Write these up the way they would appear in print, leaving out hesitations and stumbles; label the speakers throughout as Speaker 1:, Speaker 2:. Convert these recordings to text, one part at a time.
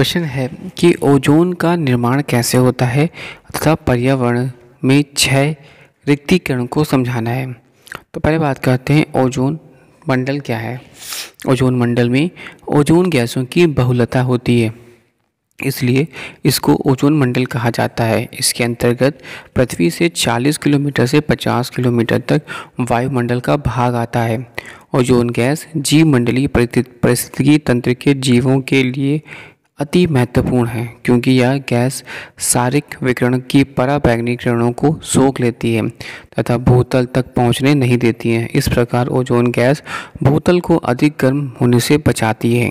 Speaker 1: Question है कि ozone का निर्माण कैसे होता है तथा पर्यावरण में क्षय रिक्तीकरण को समझाना है। तो पहले बात करते हैं ओजोन मंडल क्या है। ओजोन मंडल में ओजोन गैसों की बहुलता होती है, इसलिए इसको ओजोन मंडल कहा जाता है। इसके अंतर्गत पृथ्वी से 40 किलोमीटर से 50 किलोमीटर तक वायुमंडल का भाग आता है। ओजोन गैस जीवमंडलीय पारिस्थितिकी तंत्र के जीवों के लिए अति महत्वपूर्ण है, क्योंकि यह गैस सारिक विकिरण की पराबैंगनी किरणों को सोख लेती है तथा भूतल तक पहुंचने नहीं देती है। इस प्रकार ओजोन गैस भूतल को अधिक गर्म होने से बचाती है।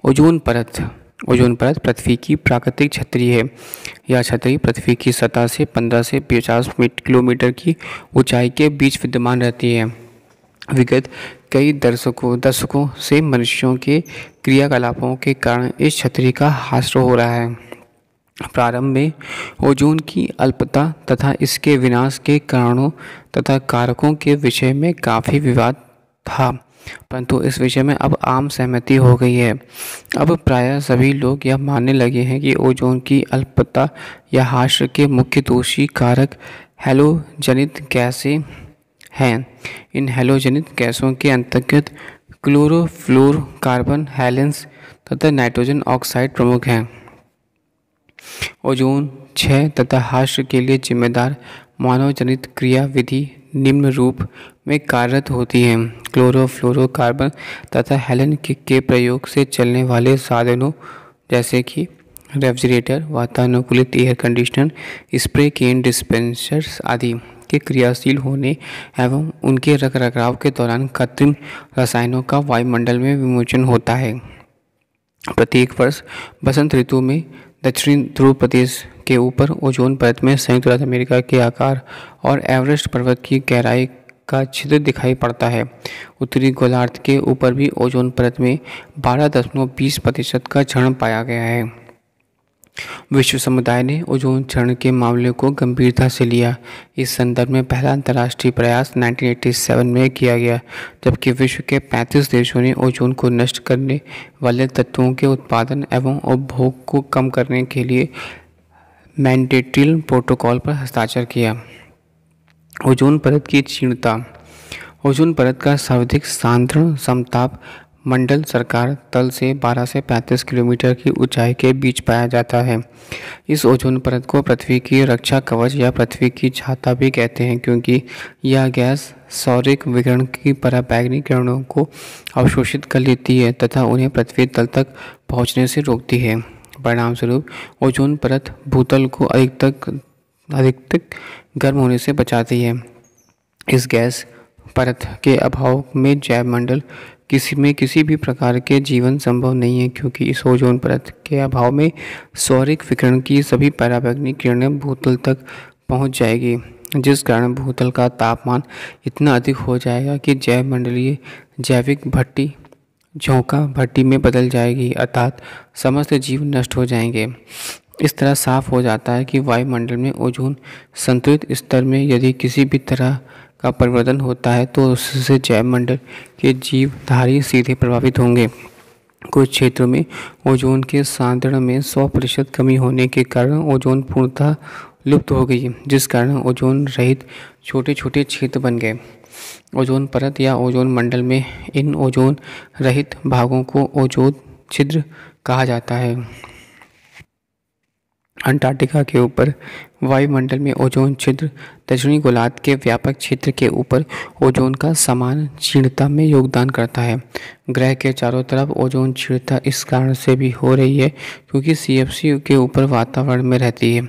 Speaker 1: ओजोन परत पृथ्वी की प्राकृतिक छतरी है। यह छतरी पृथ्वी की सतह से 15 से 50 किलोमीटर की ऊंचाई के बीच विद्यमान रहती है। विगत कई दशकों से मनुष्यों के क्रियाकलापों के कारण इस छतरी का ह्रास हो रहा है। प्रारंभ में ओजोन की अल्पता तथा इसके विनाश के कारणों तथा कारकों के विषय में काफ़ी विवाद था, परंतु इस विषय में अब आम सहमति हो गई है। अब प्रायः सभी लोग यह मानने लगे हैं कि ओजोन की अल्पता या ह्रास के मुख्य दोषी कारक हैलोजनित गैसें हैं। इन हैलोजनित गैसों के अंतर्गत क्लोरोफ्लोरोकार्बन, हैलेंस तथा नाइट्रोजन ऑक्साइड प्रमुख हैं। ओजोन क्षय तथा ह्रास के लिए जिम्मेदार मानवजनित क्रियाविधि निम्न रूप में कार्यरत होती हैं। क्लोरोफ्लोरोकार्बन तथा हैलेन के प्रयोग से चलने वाले साधनों जैसे कि रेफ्रिजरेटर, वातानुकूलित एयर कंडीशनर, स्प्रे केन डिस्पेंसर्स आदि के क्रियाशील होने एवं उनके रखरखाव के दौरान कृत्रिम रसायनों का वायुमंडल में विमोचन होता है। प्रत्येक वर्ष बसंत ऋतु में दक्षिणी ध्रुव प्रदेश के ऊपर ओजोन परत में संयुक्त राज्य अमेरिका के आकार और एवरेस्ट पर्वत की गहराई का छिद्र दिखाई पड़ता है। उत्तरी गोलार्ध के ऊपर भी ओजोन परत में 12.20% का क्षरण पाया गया है। विश्व समुदाय ने ओजोन क्षरण के मामले को गंभीरता से लिया। इस संदर्भ में पहला अंतर्राष्ट्रीय प्रयास 1987 में किया गया, जबकि विश्व के 35 देशों ने ओजोन को नष्ट करने वाले तत्वों के उत्पादन एवं उपभोग को कम करने के लिए मैनडेटरी प्रोटोकॉल पर हस्ताक्षर किया। ओजोन परत की क्षीणता। ओजोन परत का सर्वाधिक सांद्रण समताप मंडल सरकार तल से 12 से 35 किलोमीटर की ऊंचाई के बीच पाया जाता है। इस ओजोन परत को पृथ्वी की रक्षा कवच या पृथ्वी की छाता भी कहते हैं, क्योंकि यह गैस सौरिक विकिरण की पराबैंगनी किरणों को अवशोषित कर लेती है तथा उन्हें पृथ्वी तल तक पहुंचने से रोकती है। परिणामस्वरूप ओजोन परत भूतल को अधिक गर्म होने से बचाती है। इस गैस परत के अभाव में जैवमंडल किसी भी प्रकार के जीवन संभव नहीं है, क्योंकि इस ओजोन परत के अभाव में सौरिक विकिरण की सभी पराबैंगनी किरणें भूतल तक पहुंच जाएगी, जिस कारण भूतल का तापमान इतना अधिक हो जाएगा कि जैवमंडलीय जैविक भट्टी झोंका भट्टी में बदल जाएगी, अर्थात समस्त जीव नष्ट हो जाएंगे। इस तरह साफ हो जाता है कि वायुमंडल में ओजोन संतुलित स्तर में यदि किसी भी तरह का परिवर्तन होता है तो उससे जैवमंडल के जीवधारी सीधे प्रभावित होंगे। कुछ क्षेत्रों में ओजोन के सांद्रण में 100% कमी होने के कारण ओजोन पूर्णतः लुप्त हो गई, जिस कारण ओजोन रहित छोटे छोटे क्षेत्र बन गए। ओजोन परत या ओजोन मंडल में इन ओजोन रहित भागों को ओजोन छिद्र कहा जाता है। अंटार्कटिका के ऊपर वायुमंडल में ओजोन छिद्र दक्षिणी गोलार्ध के व्यापक क्षेत्र के ऊपर ओजोन का समान क्षीणता में योगदान करता है। ग्रह के चारों तरफ ओजोन क्षीणता इस कारण से भी हो रही है क्योंकि सीएफसी के ऊपर वातावरण में रहती है।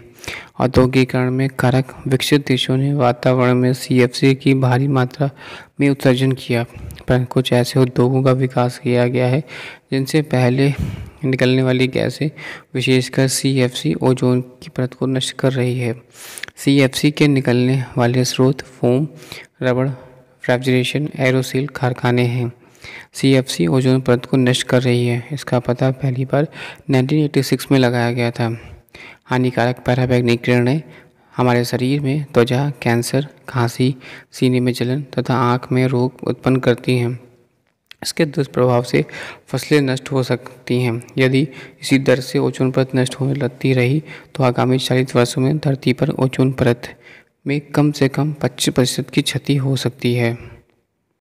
Speaker 1: औद्योगिकरण में कारक विकसित देशों ने वातावरण में सीएफसी की भारी मात्रा में उत्सर्जन किया, पर कुछ ऐसे उद्योगों का विकास किया गया है जिनसे पहले निकलने वाली गैसें विशेषकर सीएफसी ओजोन की परत को नष्ट कर रही है। सीएफसी के निकलने वाले स्रोत फोम, रबड़, रेफ्रिजरेशन, एरोसोल कारखाने हैं। सीएफसी ओजोन परत को नष्ट कर रही है। इसका पता पहली बार 1986 में लगाया गया था। हानिकारक पराबैंगनी किरणें हमारे शरीर में त्वचा कैंसर, खांसी, सीने में जलन तथा आँख में रोग उत्पन्न करती हैं। इसके दुष्प्रभाव से फसलें नष्ट हो सकती हैं। यदि इसी दर से ओजोन परत नष्ट होने लगती रही तो आगामी 40 वर्षों में धरती पर ओजोन परत में कम से कम 25% की क्षति हो सकती है।